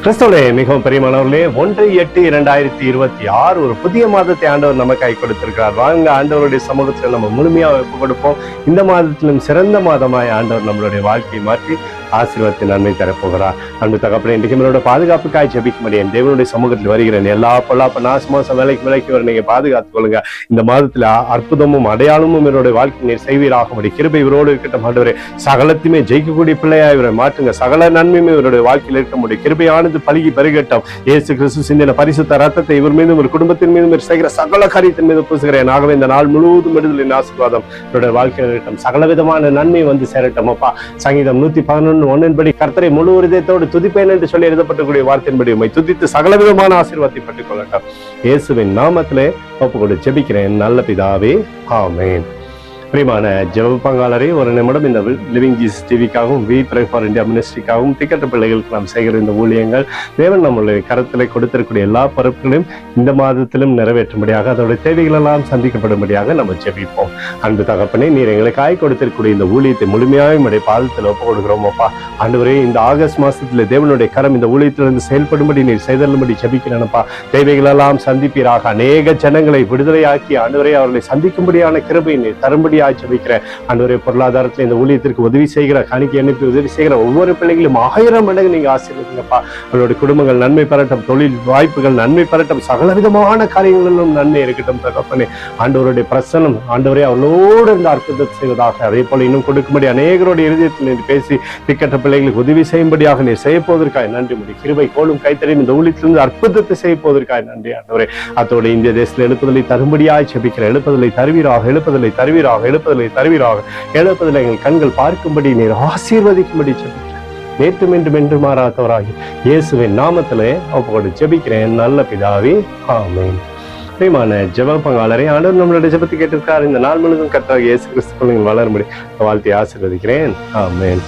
கிறிஸ்துவே மிகவும் பெரியமானவர்களே, 1/8/2026 ஒரு புதிய மாதத்தை ஆண்டவர் நமக்காய் கொடுத்திருக்கிறார். வாங்க ஆண்டவருடைய சமூகத்தில் நம்ம முழுமையாக ஒப்பு கொடுப்போம். இந்த மாதத்திலும் சிறந்த மாதமாய் ஆண்டவர் நம்மளுடைய வாழ்க்கையை மாற்றி ஆசீர்வாதத்தை நன்மை தரப்போகிறார். அன்பு தகப்பனே, இன்றைக்கு நம்மளோட பாதுகாப்புக்காய் ஜெபிக்க முடியும். தேவனுடைய சமூகத்தில் வருகிறேன். எல்லா பொல்லாப்ப நாசமோசம் விலைக்கு வர நீங்க பாதுகாத்துக் கொள்ளுங்க. இந்த மாதத்துல அற்புதமும் அடையாளமும் என்னுடைய வாழ்க்கை நீர் செய்வீராகும்படி கிருபை இவரோடு இருக்கட்டும். ஆண்டவரே, சகலத்தையுமே ஜெயிக்கக்கூடிய பிள்ளையா இவரை மாற்றுங்க. சகல நன்மையுமே இவருடைய வாழ்க்கையில் இருக்க முடியும். கிருபையானது பழுகி பெருகட்டும். இயேசு கிறிஸ்து சிந்தின பரிசுத்த ரத்தத்தை இவர் மீதும் ஒரு குடும்பத்தின் மீதும் செய்கிற சகல காரியத்தின் மீது பூசுகிறேன். ஆகவே இந்த நாள் முழுவதும் விடுதலின் ஆசீர்வாதம் என்னுடைய வாழ்க்கையில் இருக்கட்டும். சகல விதமான நன்மை வந்து சேரட்டும். அப்பா, சங்கீதம் 111:1 கர்த்தரை முழு இதயத்தோடு துதிப்பேன் என்று சொல்லி எழுதப்பட்டக்கூடிய வார்த்தையின்படி உம்மை துதித்து சகல விதமான ஆசீர்வாதத்தை பெற்றுக் கொள்ளட்டும். இயேசுவின் நாமத்திலே ஒப்பு கொண்டு ஜெபிக்கிறேன் நல்ல பிதாவே, ஆமென். பிரியமான ஜெப பங்காளரே, ஒரு நிமிடம் இந்த லிவிங் ஜீசஸ் டிவிக்காகவும் வி ப்ரே ஃபார் இந்தியா மினிஸ்ட்ரிக்காகவும் திக்கற்ற பிள்ளைகளுக்கு நாம் செய்கிற இந்த ஊழியங்கள் தேவன் நம்மளுடைய கருத்தில் கொடுத்திருக்கூடிய எல்லா பொறுப்புகளையும் இந்த மாதத்திலும் நிறைவேற்றும்படியாக அதோடைய தேவைகள் எல்லாம் சந்திக்கப்படும்படியாக நம்ம ஜெபிப்போம். அன்பு தகப்பனே, நீர் எங்களுக்காய் கொடுத்திருக்கூடிய இந்த ஊழியத்தை முழுமையாக நம்முடைய பாதத்தில் ஒப்பு கொடுக்கிறோம். அப்பா ஆண்டவரே, இந்த ஆகஸ்ட் மாசத்துல தேவனுடைய கரம் இந்த ஊழியத்திலிருந்து செயல்படும்படி நீர் செய்தல்படி ஜெபிக்கிறேனப்பா. தேவைகள் எல்லாம் சந்திப்பீராக. அநேக ஜனங்களை விடுதலையாக்கி ஆண்டவரே அவர்களை சந்திக்கும்படியான கிருபை நீர் தரும்படி ஜெபிக்கிறேன். ஆண்டவரே, பொருளாதாரத்தில் இந்த ஊழியத்திற்கு உதவி செய்கிற, காணிக்கை அனுப்பி உதவி செய்கிற ஒவ்வொரு பிள்ளைகளும் 1000 மடங்கு நீங்க ஆசீர்வதிங்கப்பா. அவருடைய குடும்பங்கள் நன்மை பெறட்டும், தொழில் வாய்ப்புகள் நன்மை பெறட்டும், சகல விதமான காரியங்களிலும் நன்மை இருக்கட்டும். தகப்பனே, ஆண்டவருடைய பிரசன்னம் ஆண்டவரே அவளோடு இந்த அற்புதத்தை செய்வதாக. அதே போல இன்னும் கொடுக்கும்படி அநேகருடைய இருதயத்தில் நீர் பேசி திக்கற்ற பிள்ளைகளுக்கு உதவி செய்யும்படியாக நீர் செய்ய போவதற்காக நன்றி. முடி கிருபை கோலும் கைத்தறியும் இந்த ஊழியத்திலிருந்து அற்புதத்தை செய்ய போவதற்காக நன்றி. ஆண்டவரே, அதோடு இந்திய தேசத்தில் எழுப்புதலை தரும்படியாய் ஜெபிக்கிறேன். எழுப்புதலை தருவீராக, எழுப்புதலை தருவீராக, எழுப்புதலை தருவீராக. எழுப்புதலை எங்கள் கண்கள் பார்க்கும்படி நீர் ஆசீர்வதிக்கும்படி ஜெபிக்கிறேன். நேற்றும் இன்றும் என்று மாறாதவராகி இயேசுவின் நாமத்திலே ஒப்புக்கொண்டு ஜெபிக்கிறேன் நல்ல பிதாவே, ஆமென். பிரியமான ஜெப பங்காளரே, ஆண்டவர் நம்மளுடைய ஜெபத்தை கேட்டிருக்கார். இந்த நாள் முழுவதும் கர்த்தராகிய இயேசு கிறிஸ்து வளரும்படி வாழ்த்தி ஆசீர்வதிக்கிறேன். ஆமென்.